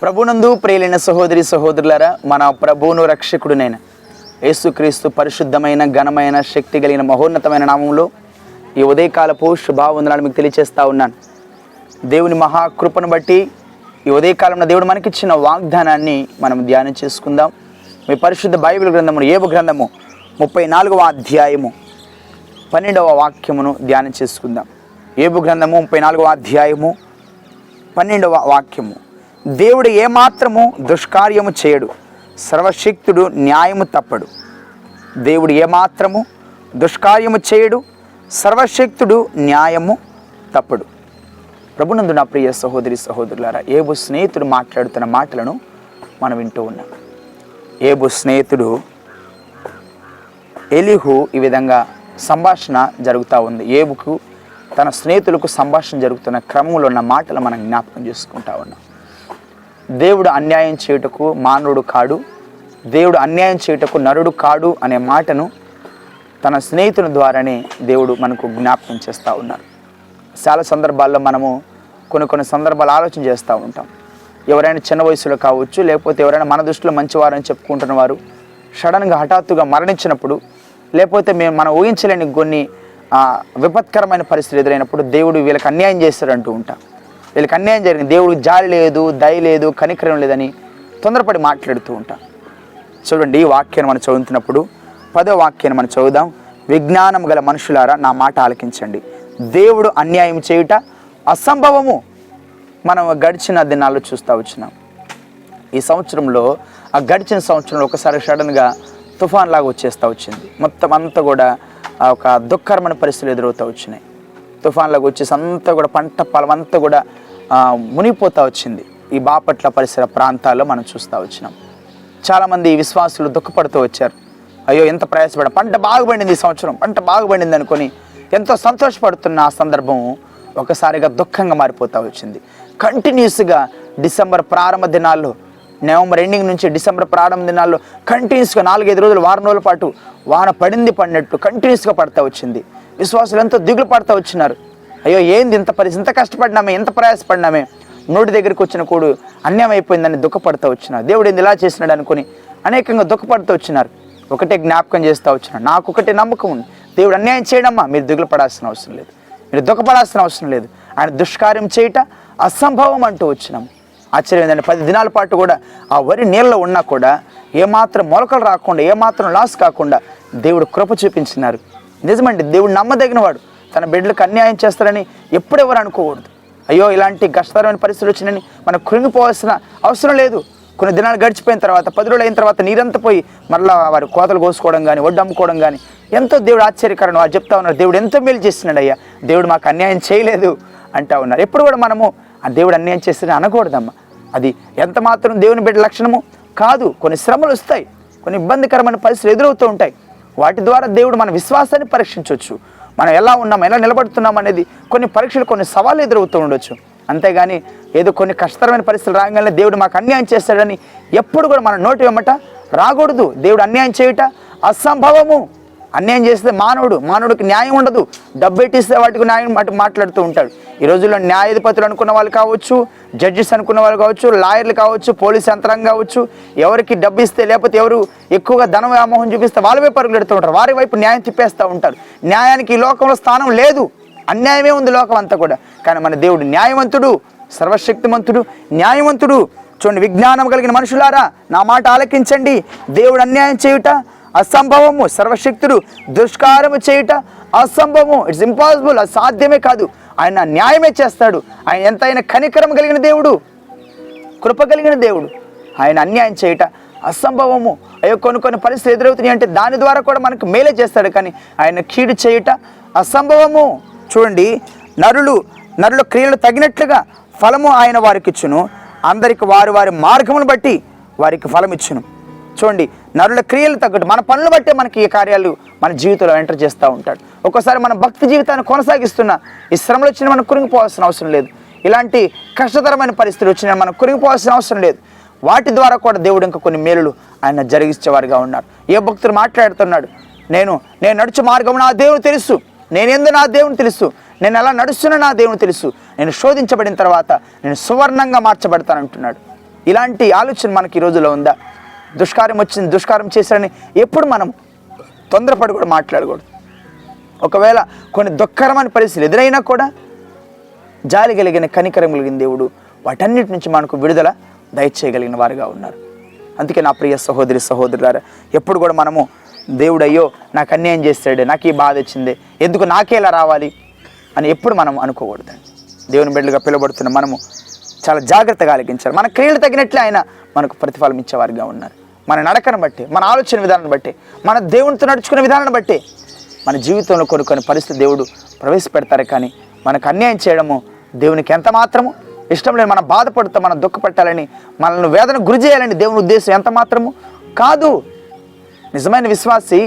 ప్రభునందు ప్రియులైన సహోదరి సహోదరులారా, మన ప్రభువును రక్షకుడునైన యేసుక్రీస్తు పరిశుద్ధమైన ఘనమైన శక్తి కలిగిన మహోన్నతమైన నామంలో ఈ ఉదయకాలపు శుభావందనాలు మీకు తెలియజేస్తా ఉన్నాను. దేవుని మహాకృపను బట్టి ఈ ఉదయకాలంలో దేవుడు మనకిచ్చిన వాగ్దానాన్ని మనం ధ్యానం చేసుకుందాం. మీ పరిశుద్ధ బైబిల్ గ్రంథము యోబు గ్రంథము 34వ అధ్యాయము 12వ వాక్యమును ధ్యానం చేసుకుందాం. యోబు గ్రంథము 34వ అధ్యాయము 12వ వాక్యము. దేవుడు ఏమాత్రము దుష్కార్యము చేయడు, సర్వశక్తుడు న్యాయము తప్పడు. దేవుడు ఏమాత్రము దుష్కార్యము చేయడు, సర్వశక్తుడు న్యాయము తప్పడు. ప్రభునందు నా ప్రియ సహోదరి సహోదరులారా, యోబు స్నేహితుడు మాట్లాడుతున్న మాటలను మనం వింటూ ఉన్నాం. యోబు స్నేహితుడు ఎలీహు ఈ విధంగా సంభాషణ జరుగుతూ ఉంది. యోబుకు తన స్నేహితులకు సంభాషణ జరుగుతున్న క్రమంలో ఉన్న మాటలు మనం జ్ఞాపకం చేసుకుంటా ఉన్నాం. దేవుడు అన్యాయం చేయుటకు మానవుడు కాడు, దేవుడు అన్యాయం చేయుటకు నరుడు కాడు అనే మాటను తన స్నేహితుని ద్వారానే దేవుడు మనకు జ్ఞాపకం చేస్తూ ఉన్నారు. చాలా సందర్భాల్లో మనము కొన్ని సందర్భాలు ఆలోచన చేస్తూ ఉంటాం. ఎవరైనా చిన్న వయసులో కావచ్చు, లేకపోతే ఎవరైనా మన దృష్టిలో మంచివారని చెప్పుకుంటున్న వారు సడన్గా హఠాత్తుగా మరణించినప్పుడు, లేకపోతే మనం ఊహించలేని కొన్ని విపత్కరమైన పరిస్థితులు ఎదురైనప్పుడు దేవుడు వీళ్ళకి అన్యాయం చేస్తారంటూ ఉంటాం. వీళ్ళకి అన్యాయం జరిగింది, దేవుడికి జాలి లేదు, దయ లేదు, కనికరం లేదని తొందరపడి మాట్లాడుతూ ఉంటాం. చూడండి, ఈ వాక్యాన్ని మనం చదువుతున్నప్పుడు 10వ వాక్యాన్ని మనం చదువుదాం. విజ్ఞానం గల మనుషులారా, నా మాట ఆలకించండి. దేవుడు అన్యాయం చేయుట అసంభవము. మనం గడిచిన దినాల్లో చూస్తూ వచ్చినాం. ఈ సంవత్సరంలో గడిచిన సంవత్సరంలో ఒకసారి సడన్గా తుఫాన్ లాగా వచ్చేస్తూ వచ్చింది. మొత్తం అంతా కూడా ఒక దుఃఖకరమైన పరిస్థితులు ఎదురవుతూ వచ్చినాయి. తుఫాన్లాగా వచ్చేసి అంతా కూడా పంట పొలం అంతా కూడా మునిగిపోతూ వచ్చింది. ఈ బాపట్ల పరిసర ప్రాంతాల్లో మనం చూస్తూ వచ్చినాం. చాలామంది విశ్వాసులు దుఃఖపడుతూ వచ్చారు. అయ్యో ఎంత ప్రయాసపడ, పంట బాగుపడింది, ఈ సంవత్సరం పంట బాగుపడింది అనుకొని ఎంతో సంతోషపడుతున్న ఆ సందర్భం ఒకసారిగా దుఃఖంగా మారిపోతూ వచ్చింది. కంటిన్యూస్గా డిసెంబర్ ప్రారంభ దినాల్లో, నవంబర్ ఎండింగ్ నుంచి డిసెంబర్ ప్రారంభ దినాల్లో కంటిన్యూస్గా 4-5 రోజులు, వారం రోజుల పాటు వాన పడినట్టు కంటిన్యూస్గా పడుతూ వచ్చింది. విశ్వాసులు ఎంతో దిగులు పడుతూ వచ్చినారు. అయ్యో ఏంది ఇంత పరిస్థితి, ఇంత కష్టపడినామే, ఎంత ప్రయాసపడినామే, నోటి దగ్గరికి వచ్చిన కూడు అన్యాయం అయిపోయిందని దుఃఖపడుతూ వచ్చినారు. దేవుడు ఏంది ఇలా చేసినాడు అనుకుని అనేకంగా దుఃఖపడుతూ వచ్చినారు. ఒకటే జ్ఞాపకం చేస్తూ వచ్చినారు, నాకు ఒకటే నమ్మకం ఉంది, దేవుడు అన్యాయం చేయడమ్మా, మీరు దిగులు పడాల్సిన అవసరం లేదు, మీరు దుఃఖపడాల్సిన అవసరం లేదు, ఆయన దుష్కార్యం చేయట అసంభవం అంటూ వచ్చినాం. ఆశ్చర్యం ఏంటంటే 10 దినాల పాటు కూడా ఆ వరి నీళ్ళలో ఉన్నా కూడా ఏమాత్రం మొలకలు రాకుండా, ఏమాత్రం లాస్ కాకుండా దేవుడు కృప చూపించినారు. నిజమండి, దేవుడు నమ్మదగినవాడు. తన బిడ్డలకు అన్యాయం చేస్తారని ఎప్పుడెవరు అనుకోకూడదు. అయ్యో ఇలాంటి కష్టతరమైన పరిస్థితులు వచ్చినని మనం కృంగిపోవాల్సిన అవసరం లేదు. కొన్ని దినాలు గడిచిపోయిన తర్వాత, 10 రోజులు అయిన తర్వాత నీరంతా పోయి మరలా వారు కోతలు కోసుకోవడం కానీ, వడ్డు అమ్ముకోవడం కానీ ఎంతో దేవుడు ఆశ్చర్యకరం. వారు చెప్తా ఉన్నారు, దేవుడు ఎంతో మేలు చేస్తున్నాడు అయ్యా, దేవుడు మాకు అన్యాయం చేయలేదు అంటా ఉన్నారు. ఎప్పుడు కూడా మనము ఆ దేవుడు అన్యాయం చేస్తే అనకూడదమ్మా. అది ఎంత మాత్రం దేవుని బిడ్డ లక్షణము కాదు. కొన్ని శ్రమలు వస్తాయి, కొన్ని ఇబ్బందికరమైన పరిస్థితులు ఎదురవుతూ ఉంటాయి. వాటి ద్వారా దేవుడు మన విశ్వాసాన్ని పరీక్షించవచ్చు. మనం ఎలా ఉన్నాం, ఎలా నిలబడుతున్నాం అనేది కొన్ని పరీక్షలు, కొన్ని సవాళ్ళు ఎదురవుతూ ఉండొచ్చు. అంతేగాని ఏదో కొన్ని కష్టతరమైన పరిస్థితులు రాగానే దేవుడు మాకు అన్యాయం చేస్తాడని ఎప్పుడు కూడా మన నోటి వెమ్మట రాకూడదు. దేవుడు అన్యాయం చేయుట అసంభవము. అన్యాయం చేస్తే మానవుడికి న్యాయం ఉండదు. డబ్బు పెట్టిస్తే వాటికి న్యాయం మాట్లాడుతూ ఉంటాడు. ఈ రోజుల్లో న్యాయాధిపతులు అనుకున్న వాళ్ళు కావచ్చు, జడ్జిస్ అనుకున్న వాళ్ళు కావచ్చు, లాయర్లు కావచ్చు, పోలీస్ యంత్రాంగం కావచ్చు, ఎవరికి డబ్బు ఇస్తే, లేకపోతే ఎవరు ఎక్కువగా ధన వ్యామోహం చూపిస్తే వాళ్ళ వైపు పరుగులు పెడుతూ ఉంటారు, వారి వైపు న్యాయం తిప్పేస్తూ ఉంటారు. న్యాయానికి ఈ లోకంలో స్థానం లేదు, అన్యాయమే ఉంది లోకం అంతా కూడా. కానీ మన దేవుడు న్యాయవంతుడు, సర్వశక్తిమంతుడు, న్యాయవంతుడు. చూడండి, విజ్ఞానం కలిగిన మనుషులారా, నా మాట ఆలకించండి. దేవుడు అన్యాయం చేయుట అసంభవము, సర్వశక్తుడు దుష్కారము చేయుట అసంభవము. ఇట్స్ ఇంపాసిబుల్, అది సాధ్యమే కాదు. ఆయన న్యాయమే చేస్తాడు. ఆయన ఎంతైనా కనికరం కలిగిన దేవుడు, కృప కలిగిన దేవుడు. ఆయన అన్యాయం చేయుట అసంభవము. అయ్యో కొన్ని పరిస్థితులు ఎదురవుతున్నాయి అంటే దాని ద్వారా కూడా మనకు మేలే చేస్తాడు, కానీ ఆయన కీడు చేయుట అసంభవము. చూడండి, నరుల క్రియలు తగినట్లుగా ఫలము ఆయన వారికి ఇచ్చును, అందరికి వారి మార్గమును బట్టి వారికి ఫలం ఇచ్చును. చూడండి, నరుల క్రియలు తగ్గట్టు మన పనులు బట్టే మనకి ఈ కార్యాలు మన జీవితంలో ఎంటర్ చేస్తూ ఉంటాడు. ఒక్కోసారి మన భక్తి జీవితాన్ని కొనసాగిస్తున్న ఈ శ్రమలు వచ్చినా మనం కురింగిపోవాల్సిన అవసరం లేదు. ఇలాంటి కష్టతరమైన పరిస్థితులు వచ్చినా మనం కురింగిపోవాల్సిన అవసరం లేదు. వాటి ద్వారా కూడా దేవుడు ఇంకా కొన్ని మేలులు ఆయన జరిగించేవారుగా ఉన్నారు. ఏ భక్తుడు మాట్లాడుతున్నాడు, నేను నడుచు మార్గం నా దేవుడు తెలుసు, నేనేందో నా దేవుని తెలుసు, నేను ఎలా నడుస్తున్నా నా దేవుని తెలుసు, నేను శోధించబడిన తర్వాత నేను సువర్ణంగా మార్చబడతానంటున్నాడు. ఇలాంటి ఆలోచన మనకి ఈ రోజులో ఉందా? దుష్కార్యం వచ్చింది, దుష్కార్యం చేశారని ఎప్పుడు మనం తొందరపడి కూడా మాట్లాడకూడదు. ఒకవేళ కొన్ని దుఃఖకరమైన పరిస్థితులు ఎదురైనా కూడా జాలి కలిగిన, కనికరం కలిగిన దేవుడు వాటన్నిటి నుంచి మనకు విడుదల దయచేయగలిగిన వారుగా ఉన్నారు. అందుకే నా ప్రియ సహోదరి సహోదరులారా, ఎప్పుడు కూడా మనము దేవుడు అయ్యో నాకు అన్యాయం చేస్తాడే, నాకు ఈ బాధ వచ్చింది, ఎందుకు నాకే ఇలా రావాలి అని ఎప్పుడు మనం అనుకోకూడదండి. దేవుని బిడ్డలుగా పిలువబడుతున్న మనము చాలా జాగ్రత్తగా ఆలకించాలి. మన క్రియలు తగినట్లే ఆయన మనకు ప్రతిఫలం ఇచ్చేవారుగా ఉన్నారు. మన నడకను బట్టి, మన ఆలోచన విధానాన్ని బట్టి, మన దేవునితో నడుచుకునే విధానాన్ని బట్టి మన జీవితంలో కొన్ని పరిస్థితి దేవుడు ప్రవేశపెడతారు. కానీ మనకు అన్యాయం చేయడము దేవునికి ఎంత మాత్రము ఇష్టం లేదు. మనం బాధపడుతూ మనం దుఃఖపెట్టాలని, మనల్ని వేదన గురి చేయాలని దేవుని ఉద్దేశం ఎంత మాత్రము కాదు. నిజమైన విశ్వాసి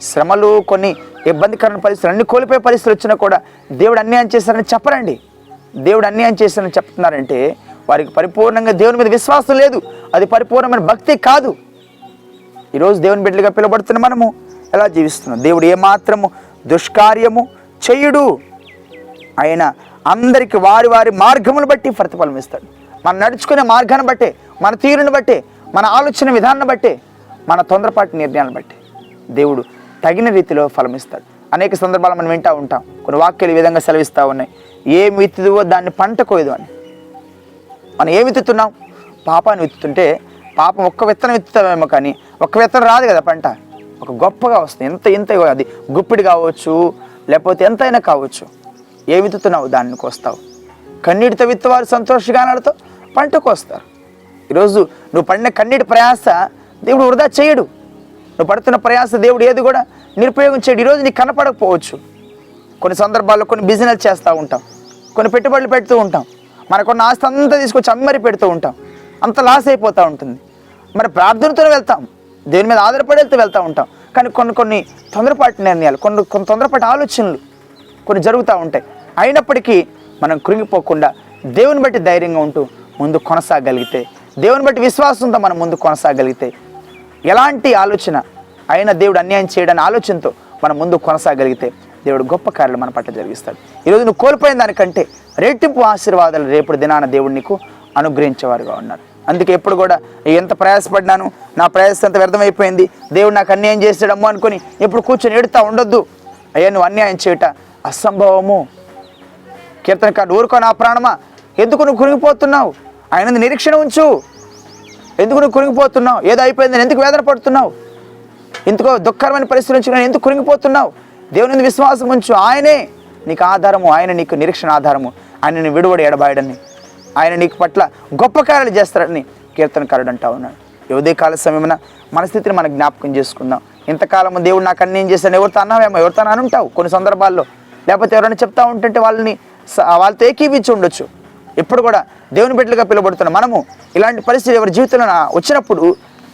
శ్రమలు, కొన్ని ఇబ్బందికరమైన పరిస్థితులు, అన్ని కోల్పోయే పరిస్థితులు వచ్చినా కూడా దేవుడు అన్యాయం చేశారని చెప్పరండి. దేవుడు అన్యాయం చేశారని చెప్తున్నారంటే వారికి పరిపూర్ణంగా దేవుని మీద విశ్వాసం లేదు. అది పరిపూర్ణమైన భక్తి కాదు. ఈరోజు దేవుని బిడ్డలుగా పిలువబడుతున్న మనము ఎలా జీవిస్తున్నాం? దేవుడు ఏమాత్రము దుష్కార్యము చెయ్యుడు. ఆయన అందరికీ వారి వారి మార్గములు బట్టి ప్రతిఫలం ఇస్తాడు. మనం నడుచుకునే మార్గాన్ని బట్టే, మన తీరుని బట్టే, మన ఆలోచన విధానాన్ని బట్టే, మన తొందరపాటు నిర్ణయాలను బట్టి దేవుడు తగిన రీతిలో ఫలం ఇస్తాడు. అనేక సందర్భాలు మనం వింటూ ఉంటాం. కొన్ని వాక్యాలు ఈ విధంగా సెలవిస్తూ ఉన్నాయి, ఏమి విత్తువో దాన్ని పంట కోయదు అని. మనం ఏమి విత్తుతున్నాం? పాపాన్ని విత్తుతుంటే పాపం ఒక్క విత్తనం విత్తుతామేమో, కానీ ఒక్క విత్తనం రాదు కదా పంట. ఒక గొప్పగా వస్తుంది, ఇంత అది గుప్పిడి కావచ్చు, లేకపోతే ఎంతైనా కావచ్చు. ఏ విత్తుతున్నావు దాన్ని కోస్తావు. కన్నీటితో విత్తువారు సంతోషగానాలతో పంట కోస్తారు. ఈరోజు నువ్వు పడిన కన్నీటి ప్రయాస దేవుడు వృధా చేయడు. నువ్వు పడుతున్న ప్రయాస దేవుడు ఏది కూడా నిరుపయోగం చేయడు. ఈరోజు నీకు కనపడకపోవచ్చు. కొన్ని సందర్భాల్లో కొన్ని బిజినెస్ చేస్తూ ఉంటాం, కొన్ని పెట్టుబడులు పెడుతూ ఉంటాం, మనకున్న ఆస్తి అంతా తీసుకొచ్చి అమ్మరి పెడుతూ ఉంటాం, అంత లాస్ అయిపోతూ ఉంటుంది. మరి ప్రార్థనతో వెళ్తాం, దేవుని మీద ఆధారపడి వెళ్తూ ఉంటాం. కానీ కొన్ని తొందరపాటు నిర్ణయాలు, కొన్ని తొందరపాటు ఆలోచనలు కొన్ని జరుగుతూ ఉంటాయి. అయినప్పటికీ మనం కృంగిపోకుండా దేవుని బట్టి ధైర్యంగా ఉంటూ ముందు కొనసాగలిగితే, దేవుని బట్టి విశ్వాసంతో మనం ముందు కొనసాగలిగితే, ఎలాంటి ఆలోచన అయినా దేవుడు అన్యాయం చేయడానికి ఆలోచనతో మనం ముందు కొనసాగలిగితే దేవుడు గొప్ప కార్యాలు మన పట్ల జరిగిస్తాడు. ఈరోజు నువ్వు కోల్పోయిన దానికంటే రెట్టింపు ఆశీర్వాదాలు రేపటి దినాన దేవుడు నీకు అనుగ్రహించేవారుగా ఉన్నారు. అందుకే ఎప్పుడు కూడా ఎంత ప్రయాసపడినాను, నా ప్రయాస ఎంత వ్యర్థమైపోయింది, దేవుడు నాకు అన్యాయం చేసాడమ్మో అనుకొని ఎప్పుడు కూర్చొని ఏడుతూ ఉండొద్దు. అయ్యా నువ్వు అన్యాయం చేయట అసంభవము. కీర్తనకారుడు, ఊరుకో నా ప్రాణమా, ఎందుకు నువ్వు కురిగిపోతున్నావు, ఆయన నిరీక్షణ ఉంచు. ఎందుకు నువ్వు కురిగిపోతున్నావు? ఏదో అయిపోయిందని ఎందుకు వేదన పడుతున్నావు? ఎందుకో దుఃఖకరమైన పరిస్థితుల నుంచి ఎందుకు కురిగిపోతున్నావు? దేవుని విశ్వాసం ఉంచు. ఆయనే నీకు ఆధారము, ఆయన నీకు నిరీక్షణ ఆధారము. ఆయనని విడువడి ఎడబాయడని, ఆయన నీకు పట్ల గొప్ప కార్యాలు చేస్తాడని కీర్తనకారుడు అంటా ఉన్నాడు. ఉదయకాల సమయమున మన స్థితిని మనం జ్ఞాపకం చేసుకుందాం. ఇంతకాలము దేవుడు నాకు అన్యాయం చేశాను, ఎవరితో అన్నావేమో, ఎవరితో అని ఉంటావు కొన్ని సందర్భాల్లో. లేకపోతే ఎవరైనా చెప్తా ఉంటుంటే వాళ్ళతో ఏకీవించి ఉండొచ్చు. ఎప్పుడు కూడా దేవుని బిడ్డలుగా పిలువబడుతున్న మనము ఇలాంటి పరిస్థితులు ఎవరి జీవితంలో వచ్చినప్పుడు,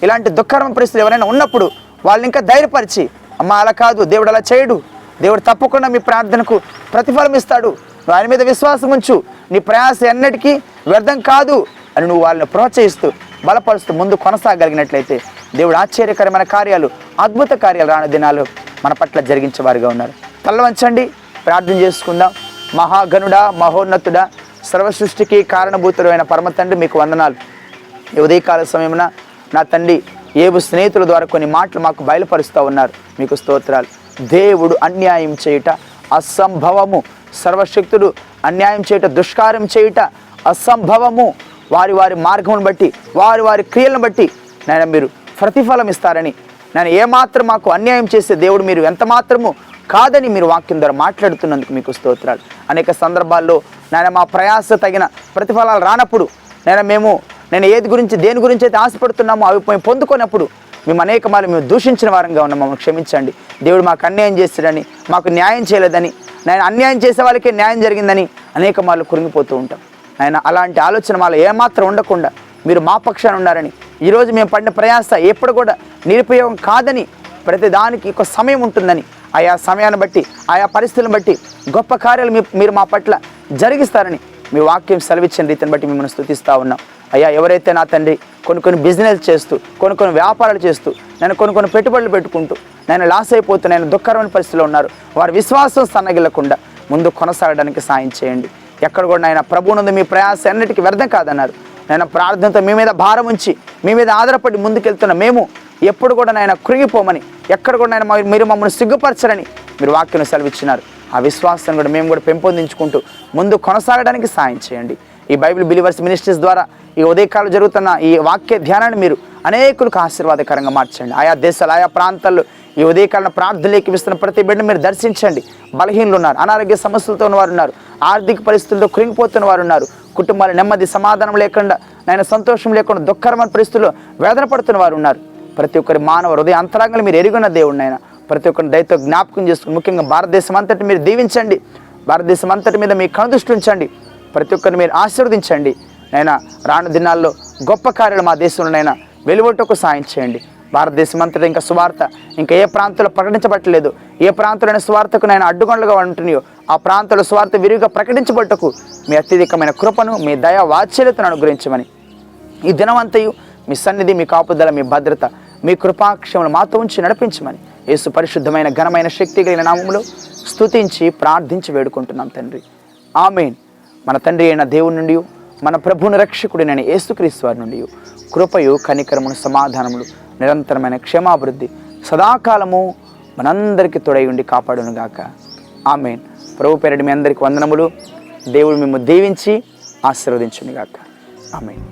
ఇలాంటి దుఃఖకరమైన పరిస్థితులు ఎవరైనా ఉన్నప్పుడు వాళ్ళని ఇంకా ధైర్యపరిచి, అమ్మ అలా కాదు, దేవుడు అలా చేయడు, దేవుడు తప్పకుండా మీ ప్రార్థనకు ప్రతిఫలం ఇస్తాడు, నువ్వు ఆయన మీద విశ్వాసం ఉంచు, నీ ప్రయాస ఎన్నటికీ వ్యర్థం కాదు అని నువ్వు వాళ్ళని ప్రోత్సహిస్తూ బలపరుస్తూ ముందు కొనసాగలిగినట్లయితే దేవుడు ఆశ్చర్యకరమైన కార్యాలు, అద్భుత కార్యాలు రాను దినాలు మన పట్ల జరిగించేవారుగా ఉన్నారు. తల్ల వంచండి, ప్రార్థన చేసుకుందాం. మహాగణుడా, మహోన్నతుడా, సర్వసృష్టికి కారణభూతుడైన పరమ తండ్రి, మీకు వందనాలు. ఈ ఉదయకాల సమయమున నా తండ్రి ఏబు స్నేహితుల ద్వారా కొన్ని మాటలు మాకు బయలుపరుస్తూ ఉన్నారు. మీకు స్తోత్రాలు. దేవుడు అన్యాయం చేయుట అసంభవము. సర్వశక్తుడు అన్యాయం చేయుట, దుష్కార్యం చేయుట అసంభవము. వారి వారి మార్గమును బట్టి, వారి వారి క్రియలను బట్టి నాయన మీరు ప్రతిఫలం ఇస్తారని, నేను ఏమాత్రం మాకు అన్యాయం చేసే దేవుడు మీరు ఎంత మాత్రము కాదని మీరు వాక్యం ద్వారా మాట్లాడుతున్నందుకు మీకు స్తోత్రాలు. అనేక సందర్భాల్లో నాయన మా ప్రయాస తగిన ప్రతిఫలాలు రానప్పుడు, నేను దేని గురించి అయితే ఆశపడుతున్నామో అవి పొందుకున్నప్పుడు మేము అనేక మార్లు మేము దూషించిన వారంగా ఉన్నాం. మమ్మల్ని క్షమించండి. దేవుడు మాకు అన్యాయం చేస్తాడని, మాకు న్యాయం చేయలేదని, నేను అన్యాయం చేసే వాళ్ళకే న్యాయం జరిగిందని అనేక మార్లు కురింగిపోతూ ఉంటాం. ఆయన అలాంటి ఆలోచన మాలో ఏమాత్రం ఉండకుండా మీరు మా పక్షాన ఉన్నారని, ఈరోజు మేము పడిన ప్రయాస ఎప్పుడు కూడా నిరుపయోగం కాదని, ప్రతిదానికి ఒక సమయం ఉంటుందని, ఆయా సమయాన్ని బట్టి, ఆయా పరిస్థితులను బట్టి గొప్ప కార్యాలు మీరు మా పట్ల జరిగిస్తారని మీ వాక్యం సెలవిచ్చిన రీతిని బట్టి మిమ్మల్ని స్తుతిస్తూ ఉన్నాం. అయ్యా, ఎవరైతే నా తండ్రి కొన్ని బిజినెస్ చేస్తూ, కొన్ని వ్యాపారాలు చేస్తూ, నేను కొన్ని పెట్టుబడులు పెట్టుకుంటూ నేను లాస్ అయిపోతూ, నేను దుఃఖకరమైన పరిస్థితిలో ఉన్నారు, వారి విశ్వాసం సన్నగిల్లకుండా ముందు కొనసాగడానికి సాయం చేయండి. ఎక్కడ కూడా నాయన ప్రభువునందు మీ ప్రయాస ఎన్నటికీ వ్యర్థం కాదన్నారు. నేను ప్రార్థనతో మీ మీద భారం ఉంచి మీ మీద ఆధారపడి ముందుకెళ్తున్న మేము ఎప్పుడు కూడా నాయన కృంగిపోమని, ఎక్కడ కూడా నాయన మీరు మమ్మల్ని సిగ్గుపరచరని మీరు వాక్యం సెలవిచ్చినారు. ఆ విశ్వాసాన్ని కూడా మేము కూడా పెంపొందించుకుంటూ ముందు కొనసాగడానికి సాయం చేయండి. ఈ బైబిల్ బిలీవర్స్ మినిస్ట్రీస్ ద్వారా ఈ ఉదయకాలం జరుగుతున్న ఈ వాక్య ధ్యానాన్ని మీరు అనేకులకు ఆశీర్వాదకరంగా మార్చండి. ఆయా దేశాలు, ఆయా ప్రాంతాల్లో ఈ ఉదయకాలం ప్రార్థనలు ఎక్కిపిస్తున్న ప్రతి బిడ్డను మీరు దర్శించండి. బలహీనలు ఉన్నారు, అనారోగ్య సమస్యలతో ఉన్నవారు ఉన్నారు, ఆర్థిక పరిస్థితులతో కృంగిపోతున్న వారు ఉన్నారు, కుటుంబాలు నెమ్మది సమాధానం లేకుండా, నాయన సంతోషం లేకుండా దుఃఖకరమైన పరిస్థితుల్లో వేదన పడుతున్న వారు ఉన్నారు. ప్రతి ఒక్కరి మానవ హృదయ అంతరంగాలు మీరు ఎరుగున్న దేవుడు నాయన. ప్రతి ఒక్కరిని దయతో జ్ఞాపకం చేసుకుని ముఖ్యంగా భారతదేశం అంతటి మీరు దీవించండి. భారతదేశం అంతటి మీద మీ కనుదృష్టి ఉంచండి. ప్రతి ఒక్కరిని మీరు ఆశీర్వదించండి నైనా. రాను దినాల్లో గొప్ప కార్యాలు మా దేశంలోనైనా వెలువటకు సాయం చేయండి. భారతదేశం అంతటా ఇంకా సువార్త ఇంకా ఏ ప్రాంతంలో ప్రకటించబట్టలేదు, ఏ ప్రాంతంలోని సువార్తకు నేను అడ్డుగొండలుగా ఉంటున్నాయో ఆ ప్రాంతంలో సువార్త విరివిగా ప్రకటించబట్టకు మీ అత్యధికమైన కృపను, మీ దయా వాత్సల్యతను అనుగ్రహించమని, ఈ దినమంతయు మీ సన్నిధి, మీ కాపుదల, మీ భద్రత, మీ కృపాక్షములు మాతో ఉంచి నడిపించమని యేసు పరిశుద్ధమైన ఘనమైన శక్తి కలిగిన నామములో స్తుతించి ప్రార్థించి వేడుకుంటున్నాం తండ్రి. ఆమేన్. మన తండ్రి అయిన దేవుని నుండి, మన ప్రభువుని రక్షకుడినైన యేసుక్రీస్తు వారి నుండి కృపయు, కనికరమును, సమాధానములు, నిరంతరమైన క్షేమాభివృద్ధి సదాకాలము మనందరికీ తోడై ఉండి కాపాడునుగాక. ఆమేన్. ప్రభు పేరటి మీ అందరికీ వందనములు. దేవుడు మిమ్మల్ని దీవించి ఆశీర్వదించునుగాక. ఆమేన్.